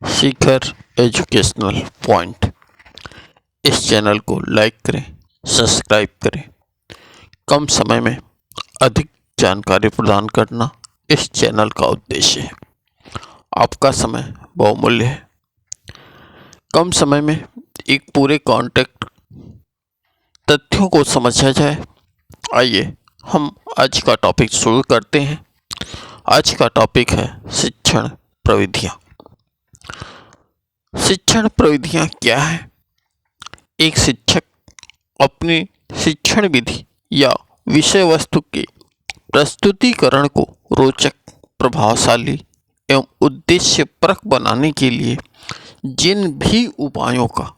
शिखर educational point. इस channel को like करें, सब्सक्राइब करें। कम समय में अधिक जानकारी प्रदान करना इस चैनल का उद्देश्य है। आपका समय बहुमूल्य है। कम समय में एक पूरे कॉन्टेक्ट तथ्यों को समझा जाए। आइए हम आज का टॉपिक शुरू करते हैं। आज का टॉपिक है शिक्षण प्रविधियाँ। शिक्षण प्रविधियाँ क्या है? एक शिक्षक अपनी शिक्षण विधि या विषय वस्तु के प्रस्तुतिकरण को रोचक, प्रभावशाली एवं उद्देश्यपरक बनाने के लिए जिन भी उपायों का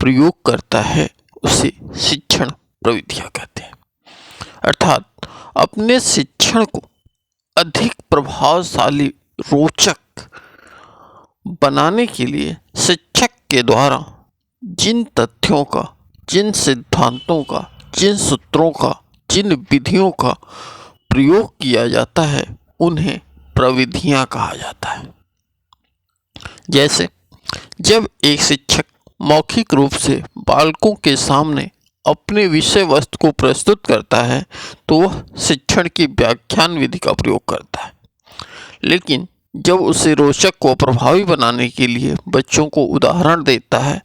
प्रयोग करता है उसे शिक्षण प्रविधियाँ कहते हैं। अर्थात अपने शिक्षण को अधिक प्रभावशाली, रोचक बनाने के लिए शिक्षक के द्वारा जिन तथ्यों का, जिन सिद्धांतों का, जिन सूत्रों का, जिन विधियों का प्रयोग किया जाता है उन्हें प्रविधियाँ कहा जाता है। जैसे जब एक शिक्षक मौखिक रूप से बालकों के सामने अपने विषय वस्तु को प्रस्तुत करता है तो वह शिक्षण की व्याख्यान विधि का प्रयोग करता है। लेकिन जब उसे रोचक व प्रभावी बनाने के लिए बच्चों को उदाहरण देता है,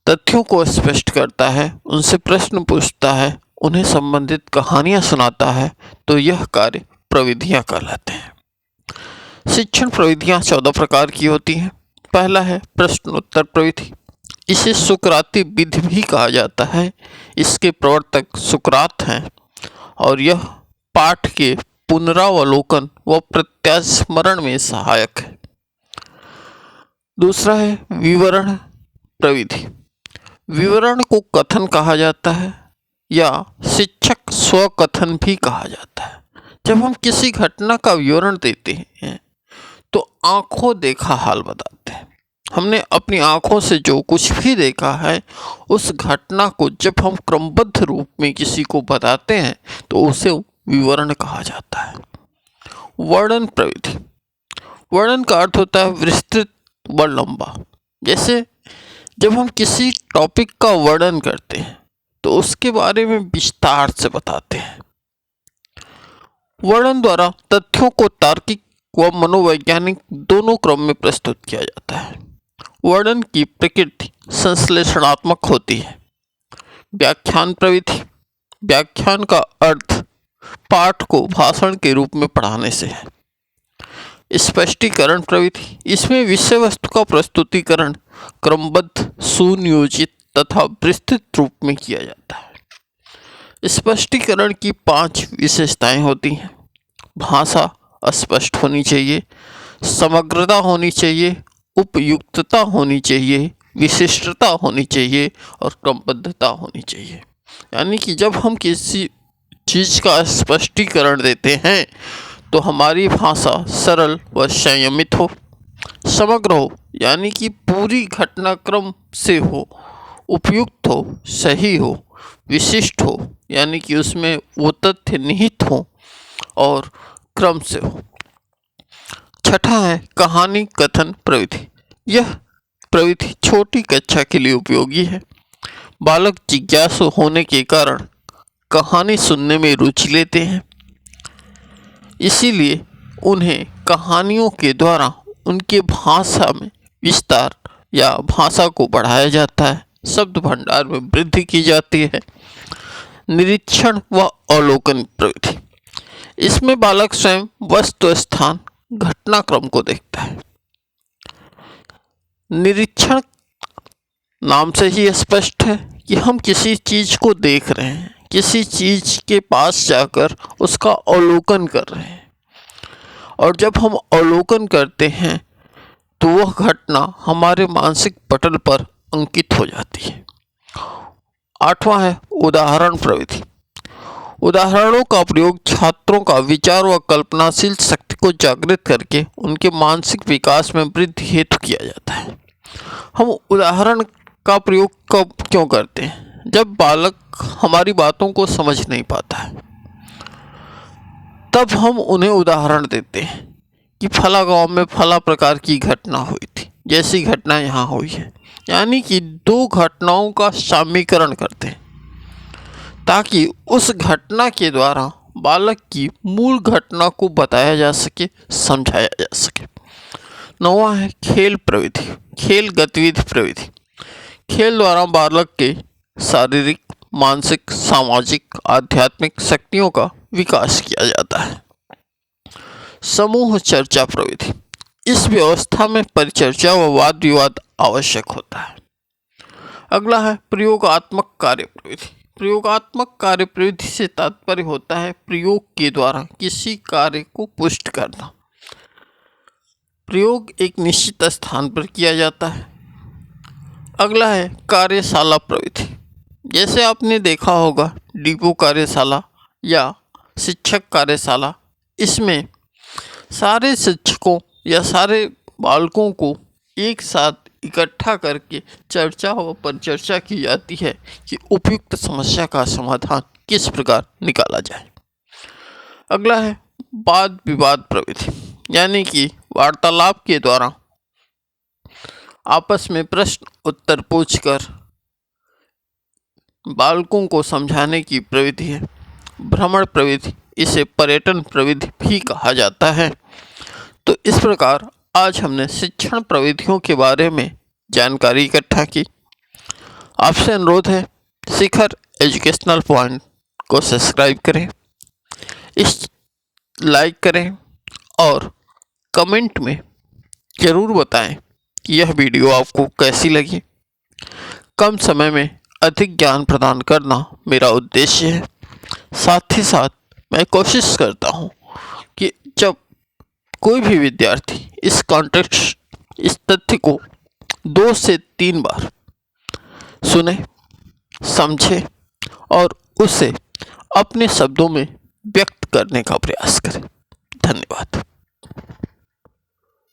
तथ्यों को स्पष्ट करता है, उनसे प्रश्न पूछता है, उन्हें संबंधित कहानियां सुनाता है, तो यह कार्य प्रविधियां कहलाते हैं। शिक्षण प्रविधियां 14 प्रकार की होती हैं। पहला है प्रश्नोत्तर प्रविधि। इसे सुकराती विधि भी कहा जाता है। इसके प्रवर्तक सुकरात हैं और यह पाठ के पुनरावलोकन व प्रत्यास्मरण में सहायक है। दूसरा है विवरण प्रविधि। विवरण को कथन कहा जाता है या शिक्षक स्वकथन भी कहा जाता है। जब हम किसी घटना का विवरण देते हैं तो आंखों देखा हाल बताते हैं। हमने अपनी आंखों से जो कुछ भी देखा है उस घटना को जब हम क्रमबद्ध रूप में किसी को बताते हैं तो उसे विवरण कहा जाता है। वर्णन प्रविधि। वर्णन का अर्थ होता है विस्तृत व लंबा। जैसे जब हम किसी टॉपिक का वर्णन करते हैं तो उसके बारे में विस्तार से बताते हैं। वर्णन द्वारा तथ्यों को तार्किक व मनोवैज्ञानिक दोनों क्रम में प्रस्तुत किया जाता है। वर्णन की प्रकृति संश्लेषणात्मक होती है। व्याख्यान प्रविधि। व्याख्यान का अर्थ पाठ को भाषण के रूप में पढ़ाने से है। स्पष्टीकरण प्रविधि। इसमें विषय वस्तु का प्रस्तुतिकरण क्रमबद्ध, सुनियोजित तथा विस्तृत रूप में किया जाता है। स्पष्टीकरण की 5 विशेषताएं होती हैं। भाषा स्पष्ट होनी चाहिए, समग्रता होनी चाहिए, उपयुक्तता होनी चाहिए, विशिष्टता होनी चाहिए और क्रमबद्धता होनी चाहिए। यानी कि जब हम किसी चीज़ का स्पष्टीकरण देते हैं तो हमारी भाषा सरल व संयमित हो, समग्र हो यानी कि पूरी घटनाक्रम से हो, उपयुक्त हो, सही हो, विशिष्ट हो यानी कि उसमें वो तथ्य निहित हो और क्रम से हो। छठा है कहानी कथन प्रविधि। यह प्रविधि छोटी कक्षा के लिए उपयोगी है। बालक जिज्ञासु होने के कारण कहानी सुनने में रुचि लेते हैं, इसीलिए उन्हें कहानियों के द्वारा उनके भाषा में विस्तार या भाषा को बढ़ाया जाता है, शब्द भंडार में वृद्धि की जाती है। निरीक्षण व अवलोकन प्रविधि। इसमें बालक स्वयं वस्तु, स्थान, घटनाक्रम को देखता है। निरीक्षण नाम से ही स्पष्ट है कि हम किसी चीज को देख रहे हैं, किसी चीज के पास जाकर उसका अवलोकन कर रहे हैं और जब हम अवलोकन करते हैं तो वह घटना हमारे मानसिक पटल पर अंकित हो जाती है। 8वां है उदाहरण प्रविधि। उदाहरणों का प्रयोग छात्रों का विचार व कल्पनाशील शक्ति को जागृत करके उनके मानसिक विकास में वृद्धि हेतु किया जाता है। हम उदाहरण का प्रयोग कब क्यों करते हैं? जब बालक हमारी बातों को समझ नहीं पाता है तब हम उन्हें उदाहरण देते हैं कि फला गांव में फला प्रकार की घटना हुई थी, जैसी घटना यहाँ हुई है। यानी कि दो घटनाओं का सामीकरण करते हैं ताकि उस घटना के द्वारा बालक की मूल घटना को बताया जा सके, समझाया जा सके। 9वां है खेल प्रविधि, खेल गतिविधि प्रविधि। खेल द्वारा बालक के शारीरिक, मानसिक, सामाजिक, आध्यात्मिक शक्तियों का विकास किया जाता है। समूह चर्चा प्रविधि, इस व्यवस्था में परिचर्चा व वाद विवाद आवश्यक होता है। अगला है प्रयोगात्मक कार्य प्रविधि। प्रयोगात्मक कार्य प्रविधि से तात्पर्य होता है प्रयोग के द्वारा किसी कार्य को पुष्ट करना। प्रयोग एक निश्चित स्थान पर किया जाता है। अगला है कार्यशाला प्रविधि। जैसे आपने देखा होगा डिपो कार्यशाला या शिक्षक कार्यशाला, इसमें सारे शिक्षकों या सारे बालकों को एक साथ इकट्ठा करके चर्चा व परिचर्चा की जाती है कि उपयुक्त समस्या का समाधान किस प्रकार निकाला जाए। अगला है वाद विवाद प्रविधि, यानी कि वार्तालाप के द्वारा आपस में प्रश्न उत्तर पूछकर बालकों को समझाने की प्रविधि है। भ्रमण प्रविधि, इसे पर्यटन प्रविधि भी कहा जाता है। तो इस प्रकार आज हमने शिक्षण प्रविधियों के बारे में जानकारी इकट्ठा की। आपसे अनुरोध है शिखर एजुकेशनल पॉइंट को सब्सक्राइब करें, इस लाइक करें और कमेंट में ज़रूर बताएं कि यह वीडियो आपको कैसी लगी। कम समय में अधिक ज्ञान प्रदान करना मेरा उद्देश्य है। साथ ही साथ मैं कोशिश करता हूँ कि जब कोई भी विद्यार्थी इस कॉन्टेक्स्ट, इस तथ्य को 2 से 3 बार सुने, समझे और उसे अपने शब्दों में व्यक्त करने का प्रयास करें। धन्यवाद।